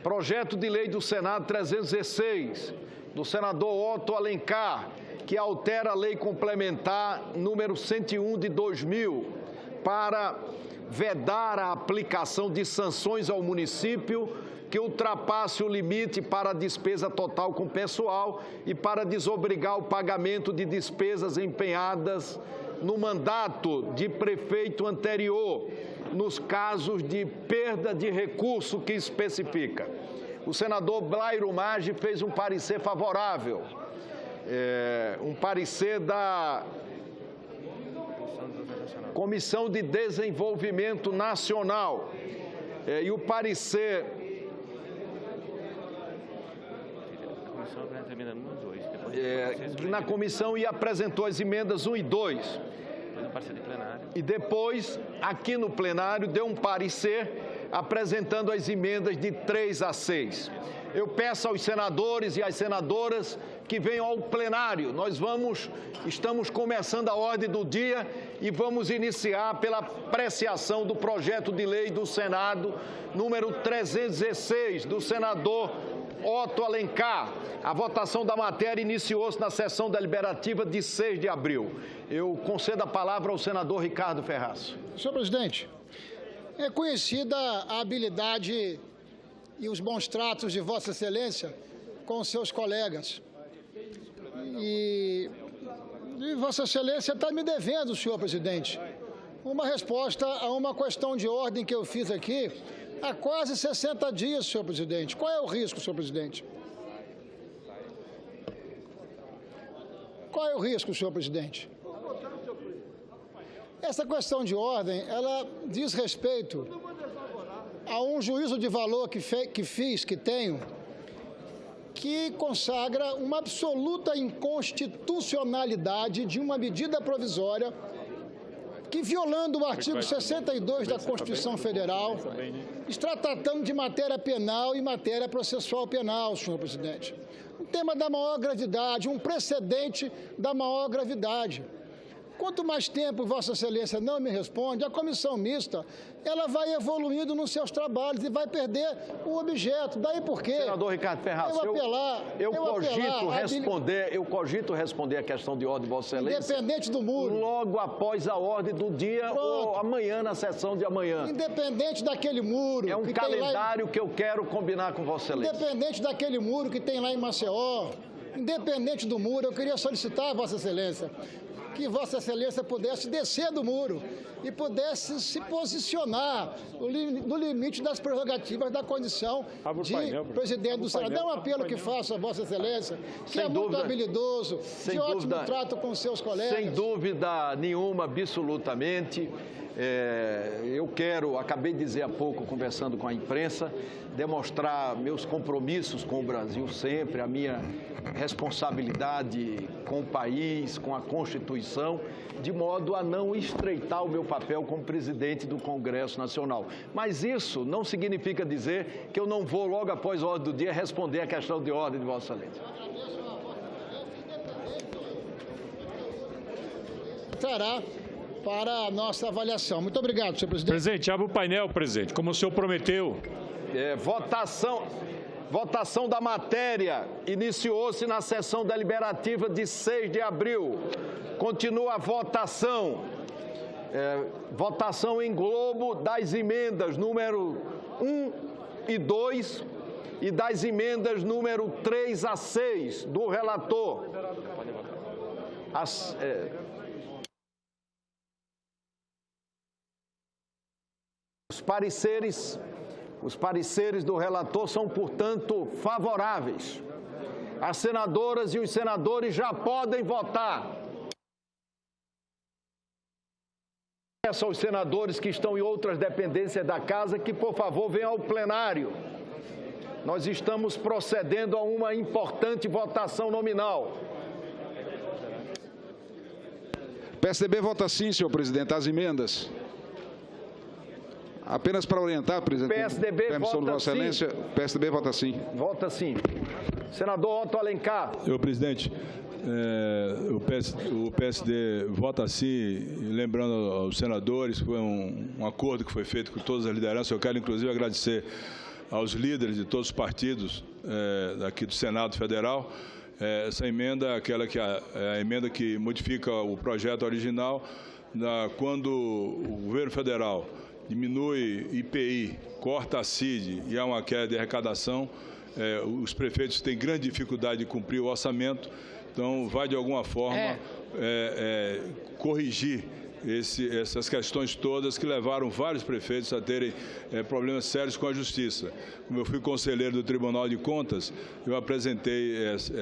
Projeto de lei do Senado 316, do senador Otto Alencar, que altera a lei complementar número 101 de 2000, para vedar a aplicação de sanções ao município que ultrapasse o limite para a despesa total com pessoal e para desobrigar o pagamento de despesas empenhadas no mandato de prefeito anterior, nos casos de perda de recurso que especifica. O senador Blairo Maggi fez um parecer favorável, um parecer da Comissão de Desenvolvimento Nacional, e o parecer... na comissão e apresentou as emendas 1 e 2. E depois, aqui no plenário, deu um parecer apresentando as emendas de 3 a 6. Eu peço aos senadores e às senadoras que venham ao plenário. Estamos começando a ordem do dia e vamos iniciar pela apreciação do projeto de lei do Senado, número 316, do senador Otto Alencar. A votação da matéria iniciou-se na sessão deliberativa de 6 de abril. Eu concedo a palavra ao senador Ricardo Ferraz. Senhor presidente, é conhecida a habilidade e os bons tratos de Vossa Excelência com seus colegas. E Vossa Excelência está me devendo, senhor presidente, uma resposta a uma questão de ordem que eu fiz aqui há quase 60 dias, senhor presidente. Qual é o risco, senhor presidente? Qual é o risco, senhor presidente? Essa questão de ordem, ela diz respeito a um juízo de valor que tenho, que consagra uma absoluta inconstitucionalidade de uma medida provisória que, violando o artigo 62 da Constituição Federal, está tratando de matéria penal e matéria processual penal, senhor presidente. Um tema da maior gravidade, um precedente da maior gravidade. Quanto mais tempo Vossa Excelência não me responde, a comissão mista, ela vai evoluindo nos seus trabalhos e vai perder o objeto. Daí por quê? Senador Ricardo Ferraz, eu cogito responder a questão de ordem de Vossa Excelência. Independente do muro. Logo após a ordem do dia. Pronto. Ou amanhã, na sessão de amanhã. Independente daquele muro. É um calendário que eu quero combinar com Vossa Excelência. Independente daquele muro que tem lá em Maceió, independente do muro, eu queria solicitar a Vossa Excelência que Vossa Excelência pudesse descer do muro e pudesse se posicionar no limite das prerrogativas da condição de presidente do Senado. É um apelo que faço a Vossa Excelência, que é muito habilidoso, de ótimo trato com seus colegas. Sem dúvida nenhuma, absolutamente. Acabei de dizer há pouco, conversando com a imprensa, demonstrar meus compromissos com o Brasil sempre, a minha responsabilidade com o país, com a Constituição, de modo a não estreitar o meu papel como presidente do Congresso Nacional. Mas isso não significa dizer que eu não vou, logo após a ordem do dia, responder a questão de ordem de Vossa Excelência. Trará para a nossa avaliação. Muito obrigado, senhor presidente. Presidente, abre o painel, presidente, como o senhor prometeu. Votação da matéria iniciou-se na sessão deliberativa de 6 de abril. Continua a votação. Votação em globo das emendas número 1 e 2 e das emendas número 3 a 6 do relator. Os pareceres do relator são, portanto, favoráveis. As senadoras e os senadores já podem votar. Peço aos senadores que estão em outras dependências da Casa que, por favor, venham ao plenário. Nós estamos procedendo a uma importante votação nominal. O PSDB vota sim, senhor presidente, as emendas. Apenas para orientar, presidente, permissão de Vossa Excelência, o PSDB vota sim. Vota sim. Senador Otto Alencar. Senhor presidente, o PSD vota sim, lembrando aos senadores que foi um acordo que foi feito com todas as lideranças. Eu quero, inclusive, agradecer aos líderes de todos os partidos aqui do Senado Federal. Essa emenda é aquela que a emenda que modifica o projeto original, quando o governo federal diminui IPI, corta a CID e há uma queda de arrecadação, os prefeitos têm grande dificuldade de cumprir o orçamento, então vai de alguma forma corrigir essas questões todas que levaram vários prefeitos a terem problemas sérios com a Justiça. Como eu fui conselheiro do Tribunal de Contas, eu apresentei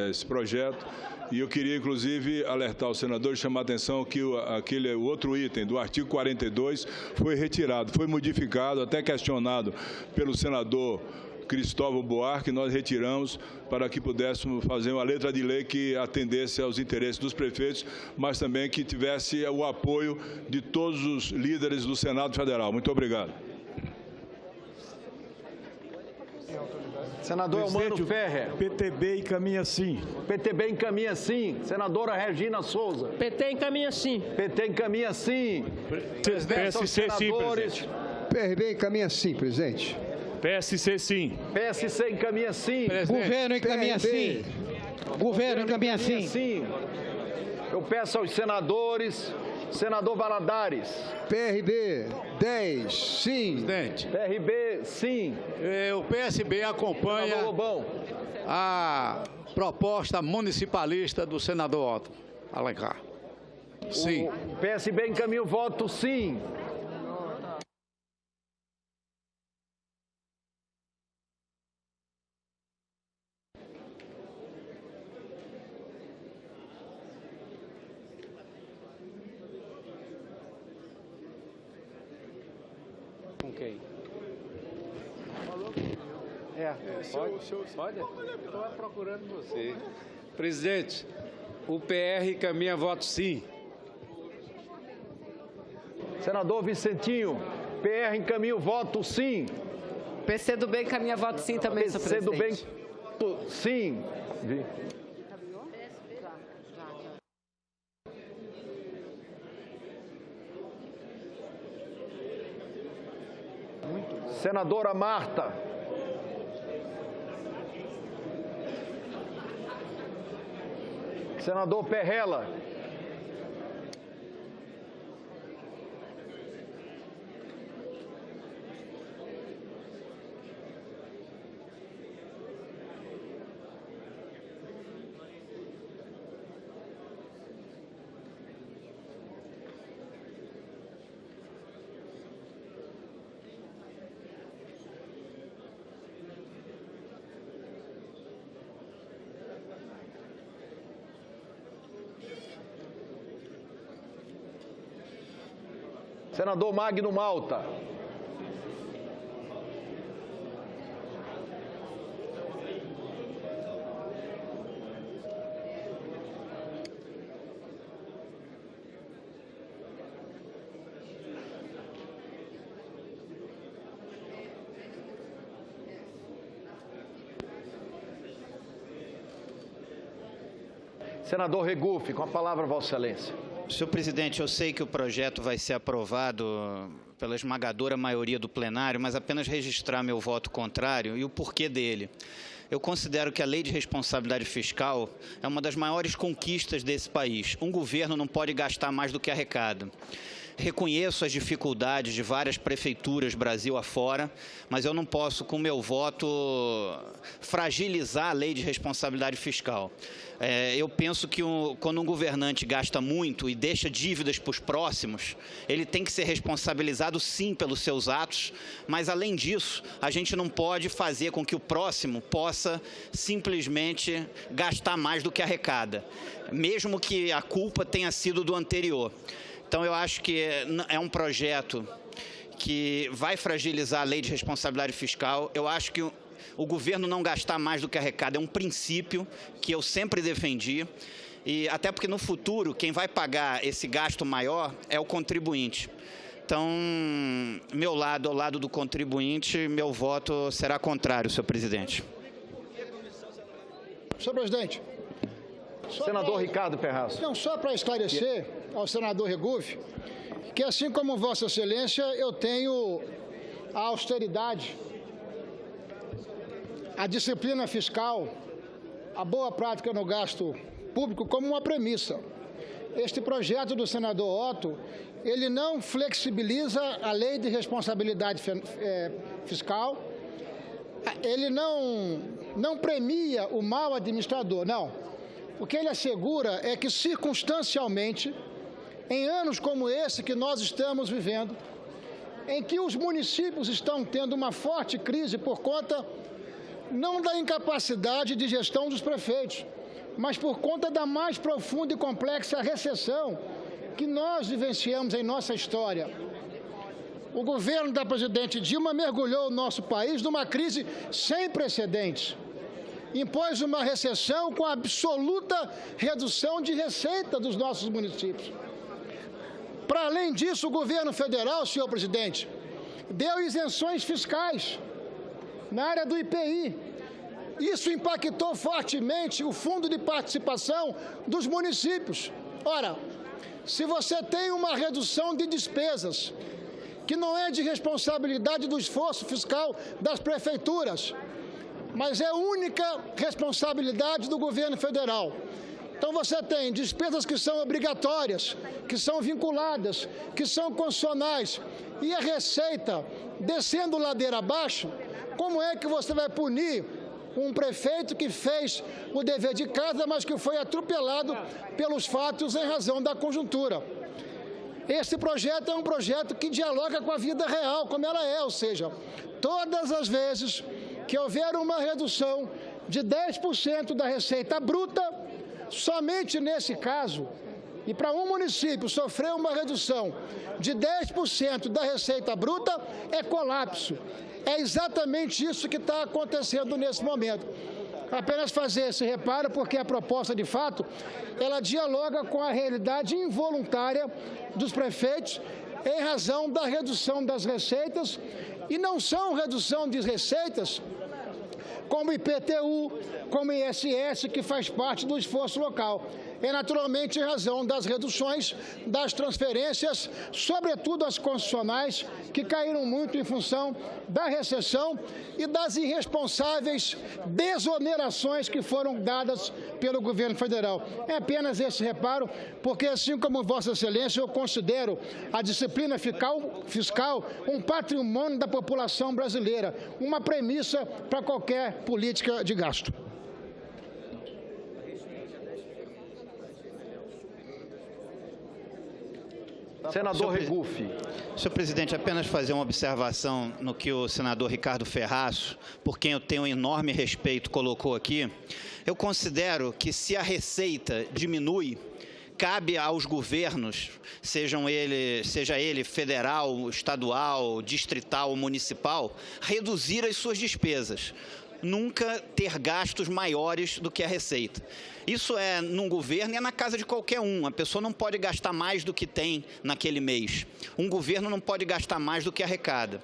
esse projeto e eu queria, inclusive, alertar o senador e chamar a atenção que o outro item do artigo 42 foi retirado, foi modificado, até questionado pelo senador Cristóvão Buarque, nós retiramos para que pudéssemos fazer uma letra de lei que atendesse aos interesses dos prefeitos, mas também que tivesse o apoio de todos os líderes do Senado Federal. Muito obrigado. Senador Elmano Ferrer. PTB encaminha sim. PTB encaminha sim. Senadora Regina Souza. PT encaminha sim. PT encaminha sim. PSC sim, presidente. PRB encaminha sim, presidente. PSC sim. PSC encaminha sim. Governo encaminha sim. Governo encaminha sim. Eu peço aos senadores, senador Valadares. PRB, 10, sim. Presidente, PRB, sim. o PSB acompanha Senador Lobão. a proposta municipalista do senador Otto Alencar. Sim. O PSB encaminha o voto sim. Com quem? Pode? Estou procurando você. Presidente, o PR caminha voto sim. Senador Vicentinho, PR encaminha o voto sim. PCdoB encaminha voto sim também, senhor presidente. PCdoB, sim. Senadora Marta. Senador Perrella. Senador Magno Malta. Senador Regufe, com a palavra, Vossa Excelência. Senhor presidente, eu sei que o projeto vai ser aprovado pela esmagadora maioria do plenário, mas apenas registrar meu voto contrário e o porquê dele. Eu considero que a Lei de Responsabilidade Fiscal é uma das maiores conquistas desse país. Um governo não pode gastar mais do que arrecada. Reconheço as dificuldades de várias prefeituras Brasil afora, mas eu não posso, com meu voto, fragilizar a Lei de Responsabilidade Fiscal. Eu penso que quando um governante gasta muito e deixa dívidas para os próximos, ele tem que ser responsabilizado sim pelos seus atos, mas além disso, a gente não pode fazer com que o próximo possa simplesmente gastar mais do que arrecada, mesmo que a culpa tenha sido do anterior. Então, eu acho que é um projeto que vai fragilizar a Lei de Responsabilidade Fiscal. Eu acho que o governo não gastar mais do que arrecada é um princípio que eu sempre defendi, e até porque no futuro quem vai pagar esse gasto maior é o contribuinte. Então, meu lado, ao lado do contribuinte, meu voto será contrário, senhor presidente. Senhor presidente. Senador Ricardo Perrasso. Não, só para esclarecer ao senador Regufe, que assim como Vossa Excelência, eu tenho a austeridade a disciplina fiscal, a boa prática no gasto público como uma premissa. Este projeto do senador Otto, ele não flexibiliza a lei de responsabilidade fiscal, ele não premia o mau administrador, não. O que ele assegura é que, circunstancialmente, em anos como esse que nós estamos vivendo, em que os municípios estão tendo uma forte crise por conta não da incapacidade de gestão dos prefeitos, mas por conta da mais profunda e complexa recessão que nós vivenciamos em nossa história. O governo da presidente Dilma mergulhou o nosso país numa crise sem precedentes. Impôs uma recessão com absoluta redução de receita dos nossos municípios. Para além disso, o governo federal, senhor presidente, deu isenções fiscais na área do IPI. Isso impactou fortemente o fundo de participação dos municípios. Ora, se você tem uma redução de despesas, que não é de responsabilidade do esforço fiscal das prefeituras, mas é única responsabilidade do governo federal. Então você tem despesas que são obrigatórias, que são vinculadas, que são constitucionais, e a receita descendo ladeira abaixo, como é que você vai punir um prefeito que fez o dever de casa, mas que foi atropelado pelos fatos em razão da conjuntura? Esse projeto é um projeto que dialoga com a vida real, como ela é, ou seja, todas as vezes que houver uma redução de 10% da receita bruta, somente nesse caso, e para um município sofrer uma redução de 10% da receita bruta, é colapso. É exatamente isso que está acontecendo nesse momento. Apenas fazer esse reparo, porque a proposta, de fato, ela dialoga com a realidade involuntária dos prefeitos em razão da redução das receitas, e não são redução de receitas como IPTU, como ISS, que faz parte do esforço local. É naturalmente em razão das reduções das transferências, sobretudo as constitucionais, que caíram muito em função da recessão e das irresponsáveis desonerações que foram dadas pelo governo federal. É apenas esse reparo, porque, assim como Vossa Excelência, eu considero a disciplina fiscal um patrimônio da população brasileira, uma premissa para qualquer política de gasto. Senador Regufe. Senhor presidente, apenas fazer uma observação no que o senador Ricardo Ferraço, por quem eu tenho um enorme respeito, colocou aqui. Eu considero que, se a receita diminui, cabe aos governos, seja ele federal, estadual, distrital ou municipal, reduzir as suas despesas. Nunca ter gastos maiores do que a receita. Isso é num governo e é na casa de qualquer um. A pessoa não pode gastar mais do que tem naquele mês. Um governo não pode gastar mais do que arrecada.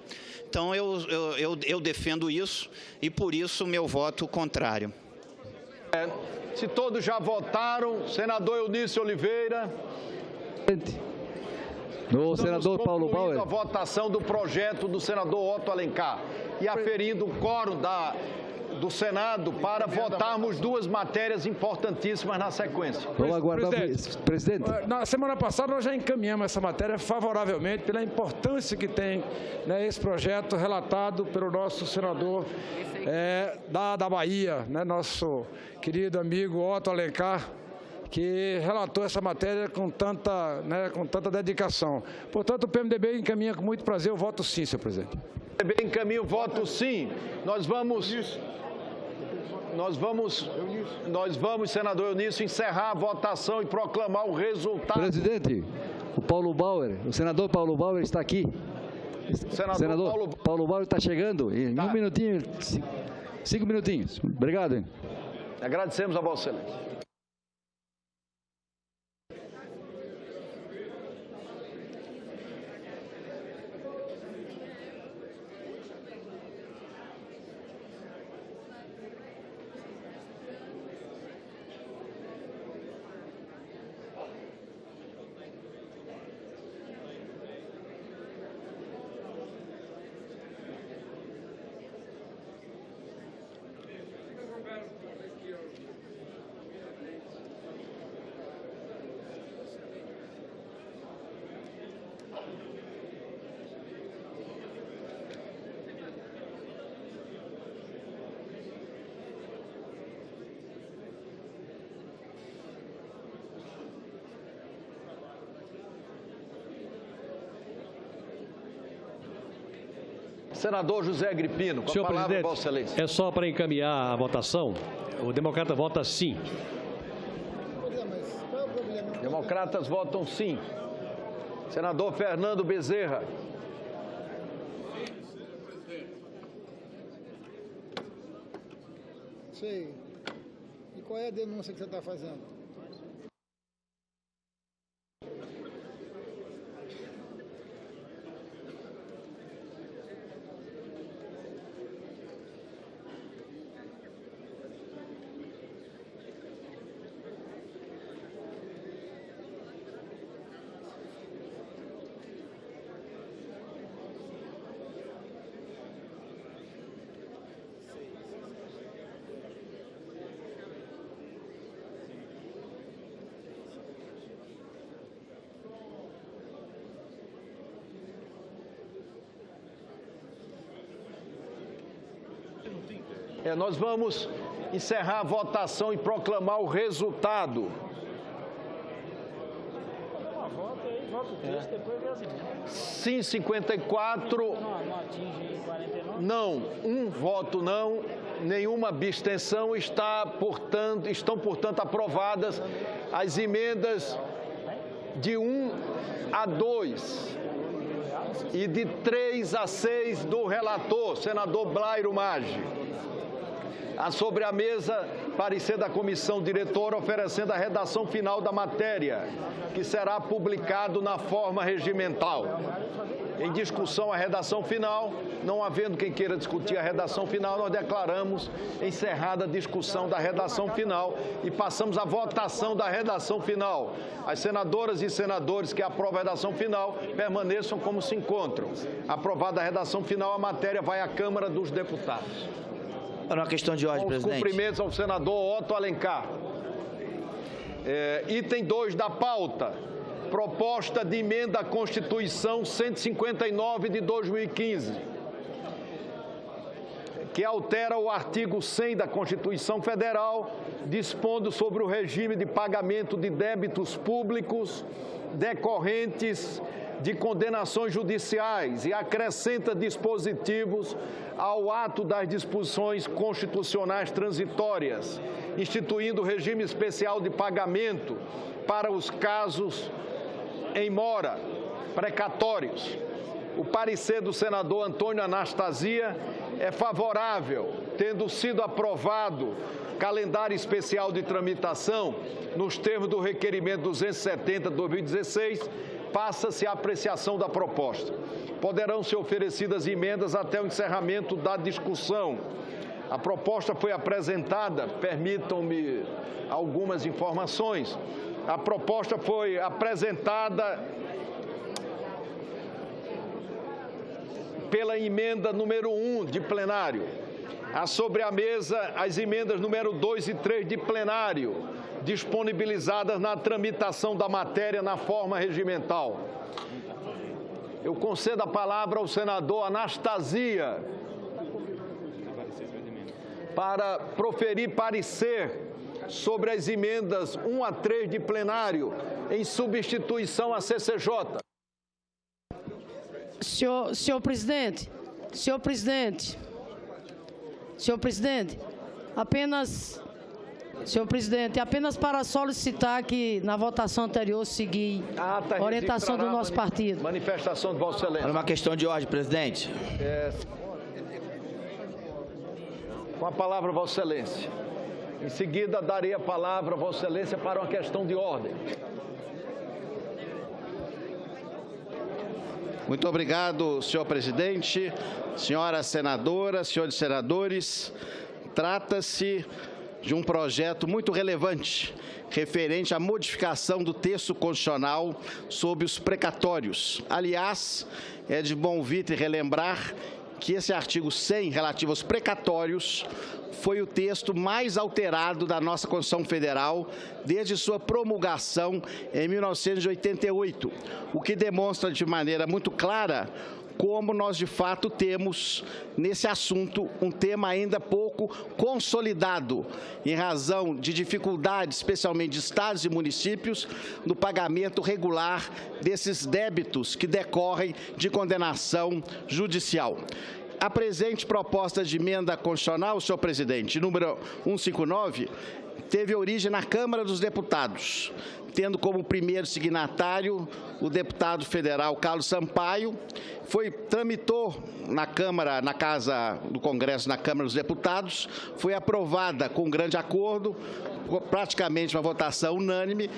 Então, eu defendo isso e, por isso, o meu voto contrário. Se todos já votaram, senador Eunício Oliveira. No senador Paulo Bauer. A votação do projeto do senador Otto Alencar e aferindo o quórum do Senado para votarmos duas matérias importantíssimas na sequência. Vamos aguardar, presidente. Na semana passada nós já encaminhamos essa matéria favoravelmente pela importância que tem, né, esse projeto relatado pelo nosso senador da Bahia, né, nosso querido amigo Otto Alencar, que relatou essa matéria com tanta dedicação. Portanto, o PMDB encaminha com muito prazer o voto sim, senhor presidente. O PMDB encaminha o voto sim. Nós vamos, senador Eunício, encerrar a votação e proclamar o resultado. Presidente, o senador Paulo Bauer está aqui. Senador Paulo Bauer está chegando em um minutinho, 5 minutinhos. Obrigado. Agradecemos a Vossa Excelência. Senador José Agripino, com a palavra, Vossa Excelência. É só para encaminhar a votação. O democrata vota sim. Democratas votam sim. Senador Fernando Bezerra. Sei. E qual é a denúncia que você está fazendo? Nós vamos encerrar a votação e proclamar o resultado. Sim, 54. Não, um voto não, nenhuma abstenção. Estão, portanto, aprovadas as emendas de 1 a 2 e de 3 a 6 do relator, senador Blairo Maggi. Sobre a mesa, parecer da comissão diretora oferecendo a redação final da matéria, que será publicado na forma regimental. Em discussão a redação final, não havendo quem queira discutir a redação final, nós declaramos encerrada a discussão da redação final e passamos à votação da redação final. As senadoras e senadores que aprovam a redação final permaneçam como se encontram. Aprovada a redação final, a matéria vai à Câmara dos Deputados. Para uma questão de ordem, presidente. Cumprimentos ao senador Otto Alencar. Item 2 da pauta. Proposta de emenda à Constituição 159 de 2015, que altera o artigo 100 da Constituição Federal, dispondo sobre o regime de pagamento de débitos públicos decorrentes de condenações judiciais e acrescenta dispositivos ao ato das disposições constitucionais transitórias, instituindo regime especial de pagamento para os casos em mora, precatórios. O parecer do senador Antônio Anastasia é favorável, tendo sido aprovado calendário especial de tramitação nos termos do requerimento 270/2016, passa-se a apreciação da proposta. Poderão ser oferecidas emendas até o encerramento da discussão. A proposta foi apresentada, permitam-me algumas informações, a proposta foi apresentada pela emenda número 1 de plenário. Há sobre a mesa as emendas número 2 e 3 de plenário, disponibilizadas na tramitação da matéria na forma regimental. Eu concedo a palavra ao senador Anastasia para proferir parecer sobre as emendas 1 a 3 de plenário, em substituição à CCJ. Senhor presidente, apenas para solicitar que na votação anterior seguir a orientação do nosso partido. Manifestação de Vossa Excelência. Para uma questão de ordem, presidente. Com a palavra, Vossa Excelência. Em seguida, darei a palavra a Vossa Excelência para uma questão de ordem. Muito obrigado, senhor presidente, senhoras senadoras, senhores senadores. Trata-se de um projeto muito relevante, referente à modificação do texto constitucional sobre os precatórios. Aliás, é de bom vir relembrar que esse artigo 100, relativo aos precatórios, foi o texto mais alterado da nossa Constituição Federal desde sua promulgação em 1988, o que demonstra de maneira muito clara como nós, de fato, temos nesse assunto um tema ainda pouco consolidado, em razão de dificuldades, especialmente de estados e municípios, no pagamento regular desses débitos que decorrem de condenação judicial. A presente proposta de emenda constitucional, senhor presidente, número 159, teve origem na Câmara dos Deputados, tendo como primeiro signatário o deputado federal Carlos Sampaio. Tramitou na Câmara, na Casa do Congresso, na Câmara dos Deputados, foi aprovada com grande acordo, praticamente uma votação unânime.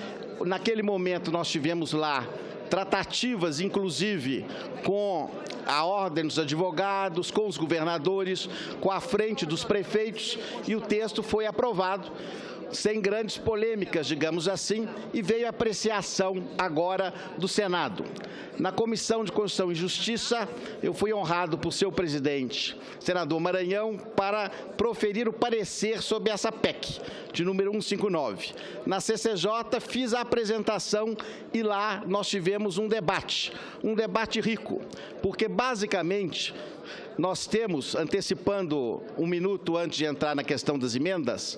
Naquele momento nós tivemos lá tratativas, inclusive, com a Ordem dos Advogados, com os governadores, com a frente dos prefeitos, e o texto foi aprovado sem grandes polêmicas, digamos assim, e veio a apreciação agora do Senado. Na Comissão de Constituição e Justiça, eu fui honrado por seu presidente, senador Maranhão, para proferir o parecer sobre essa PEC, de número 159. Na CCJ, fiz a apresentação e lá nós tivemos um debate rico, porque basicamente nós temos, antecipando um minuto antes de entrar na questão das emendas,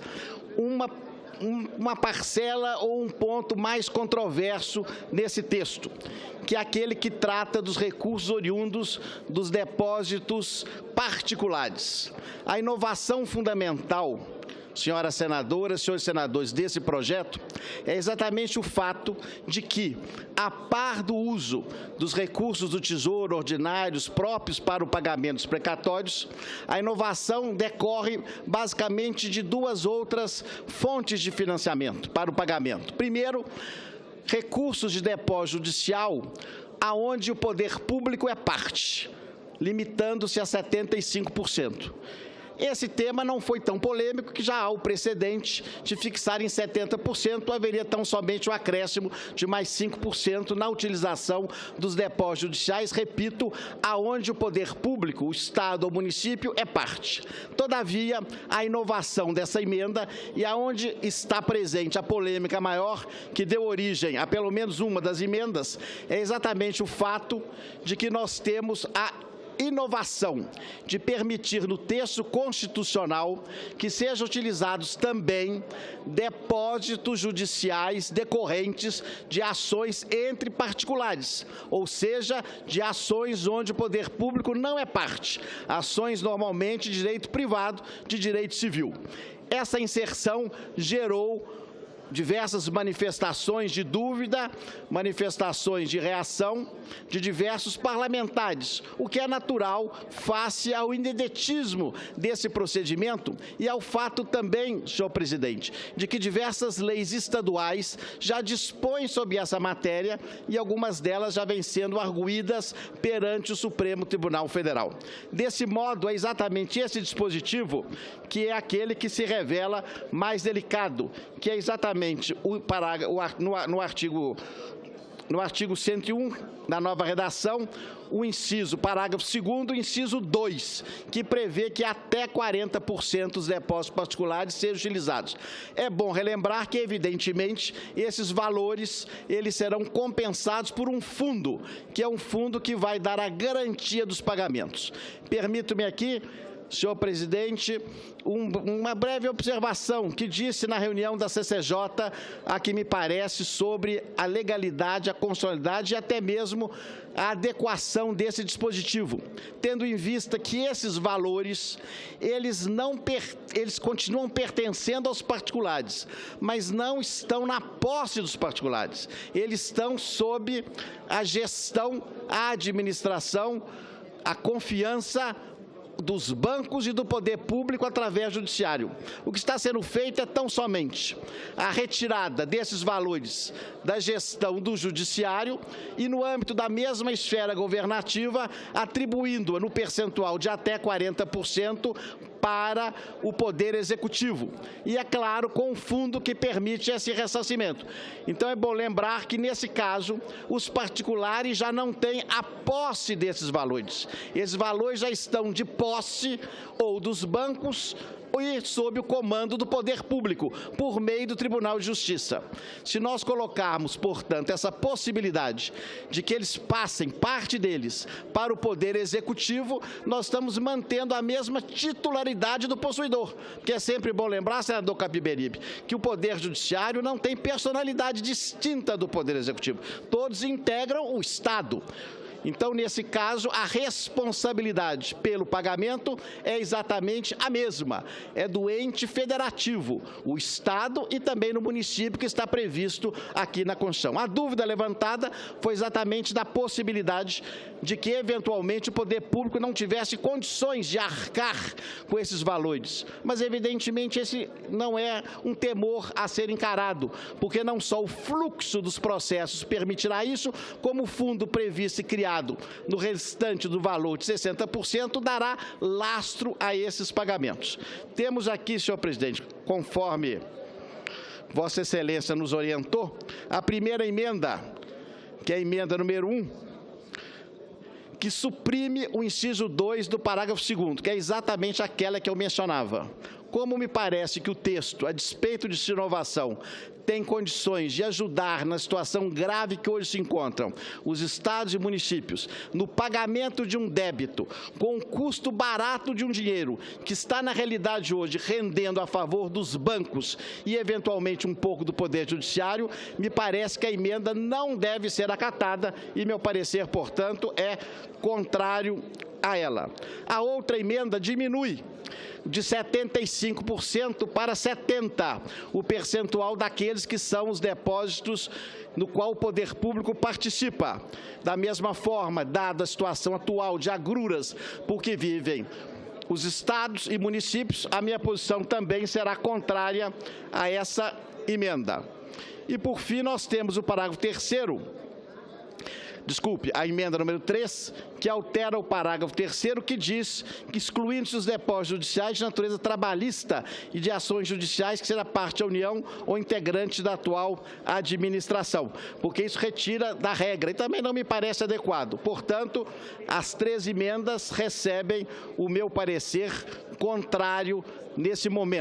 uma parcela ou um ponto mais controverso nesse texto, que é aquele que trata dos recursos oriundos dos depósitos particulares. A inovação fundamental, senhoras senadoras, senhores senadores, desse projeto é exatamente o fato de que, a par do uso dos recursos do Tesouro ordinários próprios para o pagamento dos precatórios, a inovação decorre basicamente de duas outras fontes de financiamento para o pagamento. Primeiro, recursos de depósito judicial, aonde o poder público é parte, limitando-se a 75%. Esse tema não foi tão polêmico, que já há o precedente de fixar em 70%, haveria tão somente o acréscimo de mais 5% na utilização dos depósitos judiciais, repito, aonde o poder público, o Estado ou município, é parte. Todavia, a inovação dessa emenda e aonde está presente a polêmica maior, que deu origem a pelo menos uma das emendas, é exatamente o fato de que nós temos a inovação de permitir no texto constitucional que sejam utilizados também depósitos judiciais decorrentes de ações entre particulares, ou seja, de ações onde o poder público não é parte, ações normalmente de direito privado, de direito civil. Essa inserção gerou diversas manifestações de dúvida, manifestações de reação de diversos parlamentares, o que é natural face ao ineditismo desse procedimento e ao fato também, senhor presidente, de que diversas leis estaduais já dispõem sobre essa matéria e algumas delas já vêm sendo arguídas perante o Supremo Tribunal Federal. Desse modo, é exatamente esse dispositivo que é aquele que se revela mais delicado, que é exatamente no artigo 101, na nova redação, o inciso, parágrafo 2º, inciso 2, que prevê que até 40% dos depósitos particulares sejam utilizados. É bom relembrar que, evidentemente, esses valores eles serão compensados por um fundo, que é um fundo que vai dar a garantia dos pagamentos. Permito-me aqui, senhor presidente, uma breve observação que disse na reunião da CCJ, a que me parece, sobre a legalidade, a constitucionalidade e até mesmo a adequação desse dispositivo, tendo em vista que esses valores, eles continuam pertencendo aos particulares, mas não estão na posse dos particulares, eles estão sob a gestão, a administração, a confiança dos bancos e do poder público através do judiciário. O que está sendo feito é tão somente a retirada desses valores da gestão do judiciário e, no âmbito da mesma esfera governativa, atribuindo-a no percentual de até 40% para o Poder Executivo. E, é claro, com um fundo que permite esse ressarcimento. Então, é bom lembrar que, nesse caso, os particulares já não têm a posse desses valores. Esses valores já estão de posse ou dos bancos e sob o comando do poder público, por meio do Tribunal de Justiça. Se nós colocarmos, portanto, essa possibilidade de que eles passem, parte deles, para o Poder Executivo, nós estamos mantendo a mesma titularidade do possuidor, porque é sempre bom lembrar, senador Capiberibe, que o Poder Judiciário não tem personalidade distinta do Poder Executivo. Todos integram o Estado. Então, nesse caso, a responsabilidade pelo pagamento é exatamente a mesma. É do ente federativo, o Estado e também no município, que está previsto aqui na Constituição. A dúvida levantada foi exatamente da possibilidade de que, eventualmente, o poder público não tivesse condições de arcar com esses valores. Mas, evidentemente, esse não é um temor a ser encarado, porque não só o fluxo dos processos permitirá isso, como o fundo previsto e criado no restante do valor de 60% dará lastro a esses pagamentos. Temos aqui, senhor presidente, conforme Vossa Excelência nos orientou, a primeira emenda, que é a emenda número 1, que suprime o inciso 2 do parágrafo 2º, que é exatamente aquela que eu mencionava. Como me parece que o texto, a despeito de sua inovação, tem condições de ajudar na situação grave que hoje se encontram os estados e municípios no pagamento de um débito com o custo barato de um dinheiro que está na realidade hoje rendendo a favor dos bancos e eventualmente um pouco do Poder Judiciário, me parece que a emenda não deve ser acatada e meu parecer, portanto, é contrário a ela. A outra emenda diminui de 75% para 70% o percentual daqueles que são os depósitos no qual o poder público participa. Da mesma forma, dada a situação atual de agruras por que vivem os estados e municípios, a minha posição também será contrária a essa emenda. E, por fim, nós temos o parágrafo 3º, a emenda número 3, que altera o parágrafo 3º, que diz que, excluindo-se os depósitos judiciais de natureza trabalhista e de ações judiciais que seja parte da União ou integrante da atual administração, porque isso retira da regra e também não me parece adequado. Portanto, as 3 emendas recebem o meu parecer contrário nesse momento.